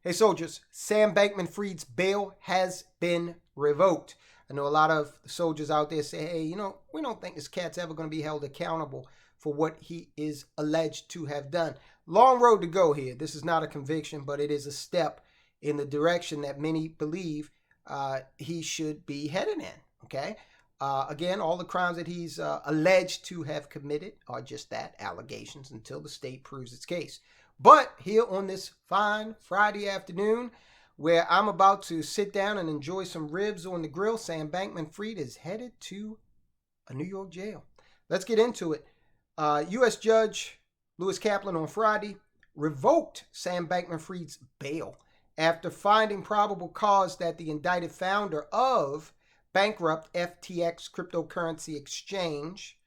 Hey soldiers, Sam Bankman-Fried's bail has been revoked. I know a lot of soldiers out there say, hey, we don't think this cat's ever going to be held accountable for what he is alleged to have done. Long road to go here. This is not a conviction, but it is a step in the direction that many believe he should be headed in, okay? Again, all the crimes that he's alleged to have committed are just that, allegations, until the state proves its case. But here on this fine Friday afternoon, where I'm about to sit down and enjoy some ribs on the grill, Sam Bankman-Fried is headed to a New York jail. Let's get into it. U.S. Judge Lewis Kaplan on Friday revoked Sam Bankman-Fried's bail after finding probable cause that the indicted founder of bankrupt FTX cryptocurrency exchange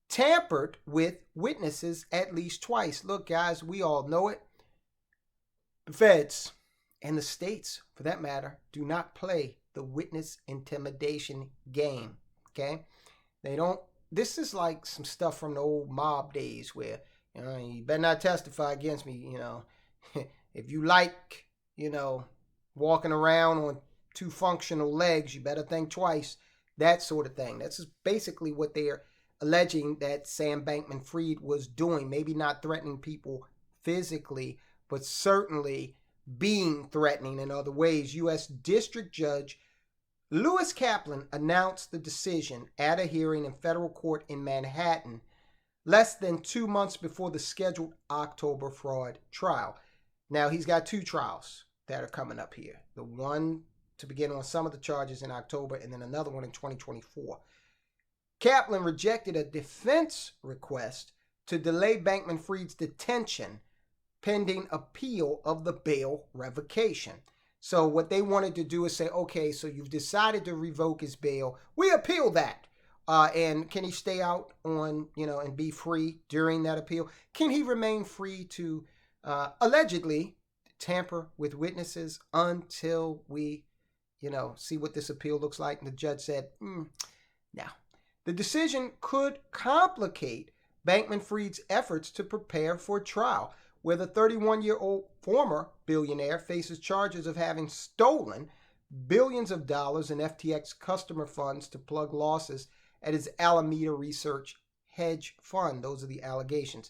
tampered with witnesses at least twice. Look, guys, we all know it. The feds and the states, for that matter, do not play the witness intimidation game, okay? They don't. This is like some stuff from the old mob days where, you better not testify against me, If you like, walking around on two functional legs, you better think twice, that sort of thing. That's basically what they're alleging that Sam Bankman-Fried was doing. Maybe not threatening people physically, but certainly being threatening in other ways. U.S. District Judge Lewis Kaplan announced the decision at a hearing in federal court in Manhattan less than 2 months before the scheduled October fraud trial. Now, he's got two trials that are coming up here. The one to begin on some of the charges in October, and then another one in 2024. Kaplan rejected a defense request to delay Bankman-Fried's detention pending appeal of the bail revocation. So what they wanted to do is say, okay, so you've decided to revoke his bail. We appeal that. And can he stay out on, and be free during that appeal? Can he remain free to allegedly tamper with witnesses until we, see what this appeal looks like? And the judge said, no. The decision could complicate Bankman-Fried's efforts to prepare for trial, where the 31-year-old former billionaire faces charges of having stolen billions of dollars in FTX customer funds to plug losses at his Alameda Research hedge fund. Those are the allegations.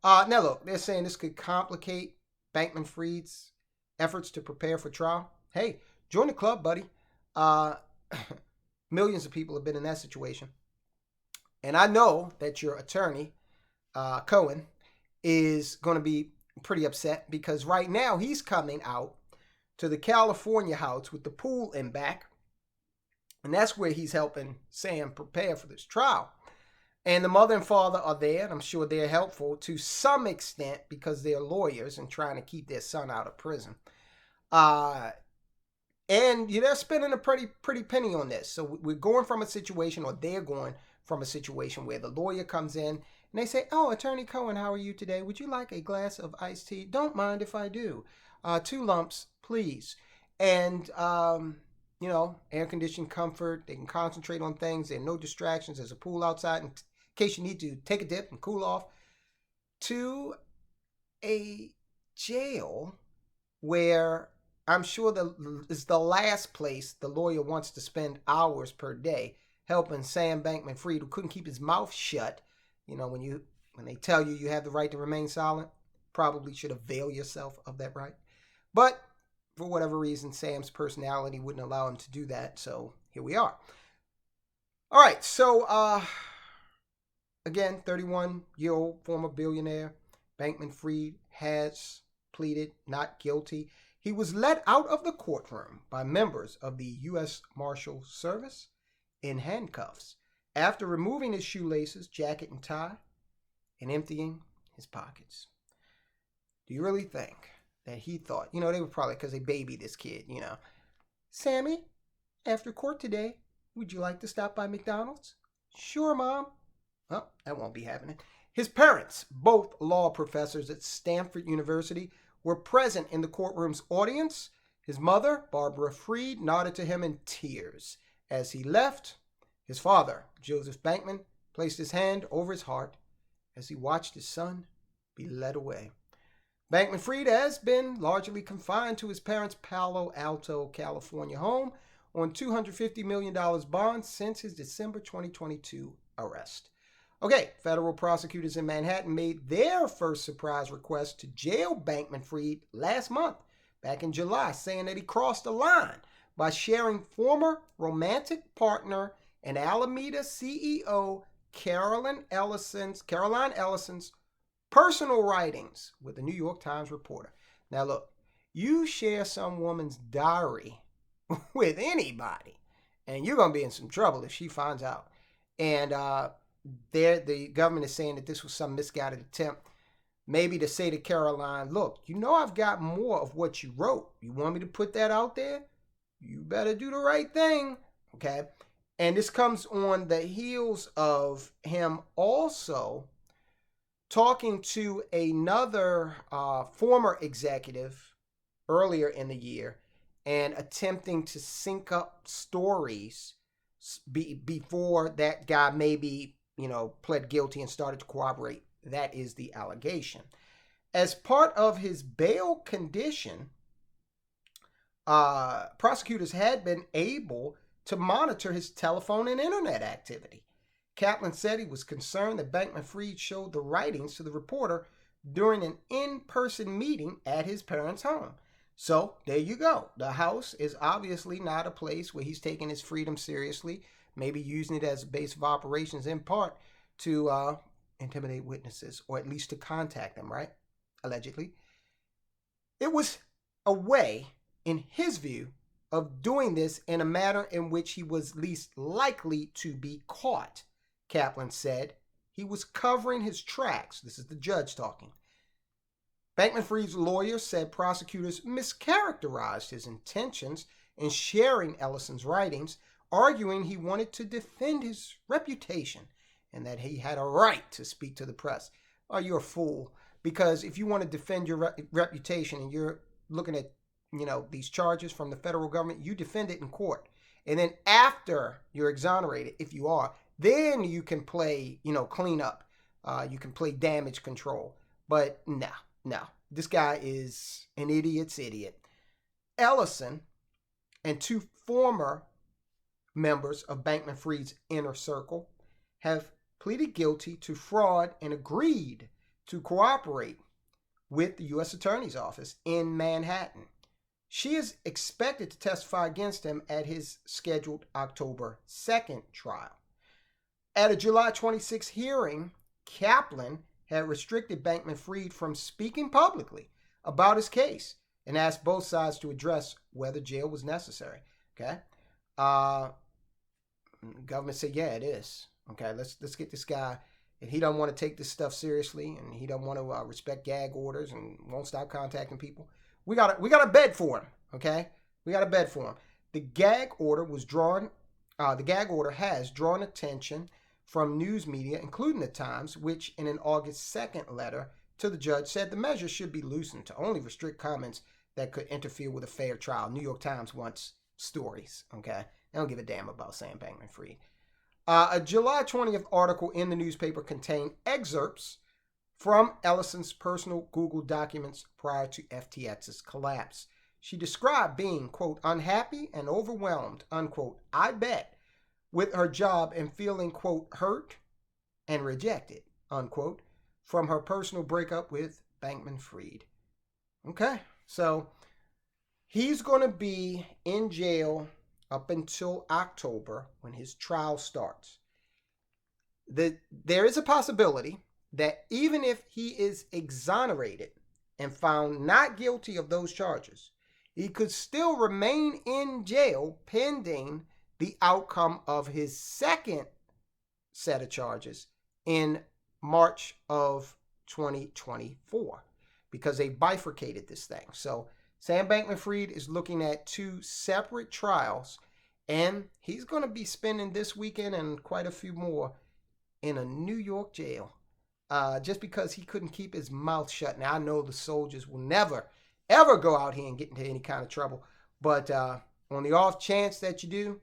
Now, look, they're saying this could complicate Bankman-Fried's efforts to prepare for trial. Hey, join the club, buddy. Millions of people have been in that situation. And I know that your attorney, Cohen, is going to be pretty upset because right now he's coming out to the California house with the pool in back. And that's where he's helping Sam prepare for this trial. And the mother and father are there, and I'm sure they're helpful to some extent because they're lawyers and trying to keep their son out of prison. And they're spending a pretty penny on this. So we're going from a situation, or they're going from a situation where the lawyer comes in and they say, oh, Attorney Cohen, how are you today? Would you like a glass of iced tea? Don't mind if I do. 2 lumps, please. And, air-conditioned comfort. They can concentrate on things. There are no distractions. There's a pool outside in case you need to take a dip and cool off. To a jail where I'm sure is the last place the lawyer wants to spend hours per day helping Sam Bankman-Fried, who couldn't keep his mouth shut. When they tell you you have the right to remain silent, probably should avail yourself of that right. But for whatever reason, Sam's personality wouldn't allow him to do that. So here we are. All right. So, again, 31-year-old former billionaire Bankman-Fried has pleaded not guilty. He was let out of the courtroom by members of the U.S. Marshal Service in handcuffs after removing his shoelaces, jacket, and tie and emptying his pockets. Do you really think that he thought, they were probably, because they babied this kid, Sammy, after court today, would you like to stop by McDonald's? Sure, Mom. Well, that won't be happening. His parents, both law professors at Stanford University, were present in the courtroom's audience. His mother, Barbara Fried, nodded to him in tears. As he left, his father, Joseph Bankman, placed his hand over his heart as he watched his son be led away. Bankman-Fried has been largely confined to his parents' Palo Alto, California home on $250 million bonds since his December 2022 arrest. Okay, federal prosecutors in Manhattan made their first surprise request to jail Bankman-Fried last month, back in July, saying that he crossed the line by sharing former romantic partner and Alameda CEO Caroline Ellison's personal writings with the New York Times reporter. Now, look, you share some woman's diary with anybody, and you're going to be in some trouble if she finds out. And the government is saying that this was some misguided attempt, maybe to say to Caroline, look, you know I've got more of what you wrote. You want me to put that out there? You better do the right thing, okay? And this comes on the heels of him also talking to another former executive earlier in the year and attempting to sync up stories before that guy maybe, pled guilty and started to cooperate. That is the allegation. As part of his bail condition, prosecutors had been able to monitor his telephone and internet activity. Kaplan said he was concerned that Bankman-Fried showed the writings to the reporter during an in-person meeting at his parents' home. So there you go. The house is obviously not a place where he's taking his freedom seriously, maybe using it as a base of operations in part to intimidate witnesses, or at least to contact them, right? Allegedly. It was a way, in his view, of doing this in a manner in which he was least likely to be caught. Kaplan said he was covering his tracks. This is the judge talking. Bankman-Fried's lawyer said prosecutors mischaracterized his intentions in sharing Ellison's writings, arguing he wanted to defend his reputation and that he had a right to speak to the press. Oh, you're a fool. Because if you want to defend your reputation and you're looking at, these charges from the federal government, you defend it in court. And then after you're exonerated, if you are, then you can play, clean up. You can play damage control. But no. This guy is an idiot's idiot. Ellison and two former members of Bankman-Fried's inner circle have pleaded guilty to fraud and agreed to cooperate with the U.S. Attorney's Office in Manhattan. She is expected to testify against him at his scheduled October 2nd trial. At a July 26th hearing, Kaplan had restricted Bankman-Fried from speaking publicly about his case and asked both sides to address whether jail was necessary. Okay? Government said, yeah, it is. Okay, let's get this guy. If he don't want to take this stuff seriously and he don't want to respect gag orders and won't stop contacting people, we got a bed for him. Okay, we got a bed for him. The gag order has drawn attention from news media, including the Times, which in an August 2nd letter to the judge said the measure should be loosened to only restrict comments that could interfere with a fair trial. New York Times wants stories. Okay, they don't give a damn about Sam Bankman-Fried. A July 20th article in the newspaper contained excerpts from Ellison's personal Google documents prior to FTX's collapse. She described being, quote, unhappy and overwhelmed, unquote, I bet, with her job and feeling, quote, hurt and rejected, unquote, from her personal breakup with Bankman-Fried. Okay, so he's going to be in jail up until October when his trial starts. There is a possibility that even if he is exonerated and found not guilty of those charges, he could still remain in jail pending the outcome of his second set of charges in March of 2024 because they bifurcated this thing. So Sam Bankman-Fried is looking at two separate trials, and he's going to be spending this weekend and quite a few more in a New York jail just because he couldn't keep his mouth shut. Now, I know the soldiers will never, ever go out here and get into any kind of trouble, but on the off chance that you do,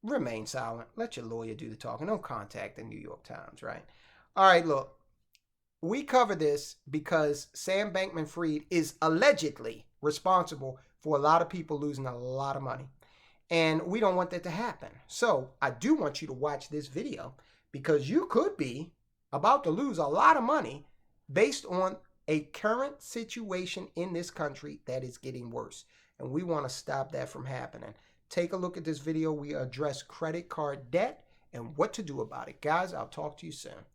remain silent. Let your lawyer do the talking. Don't contact the New York Times, right? All right, look. we cover this because Sam Bankman-Fried is allegedly responsible for a lot of people losing a lot of money. And we don't want that to happen. So I do want you to watch this video because you could be about to lose a lot of money based on a current situation in this country that is getting worse. And we want to stop that from happening. Take a look at this video. We address credit card debt and what to do about it. Guys, I'll talk to you soon.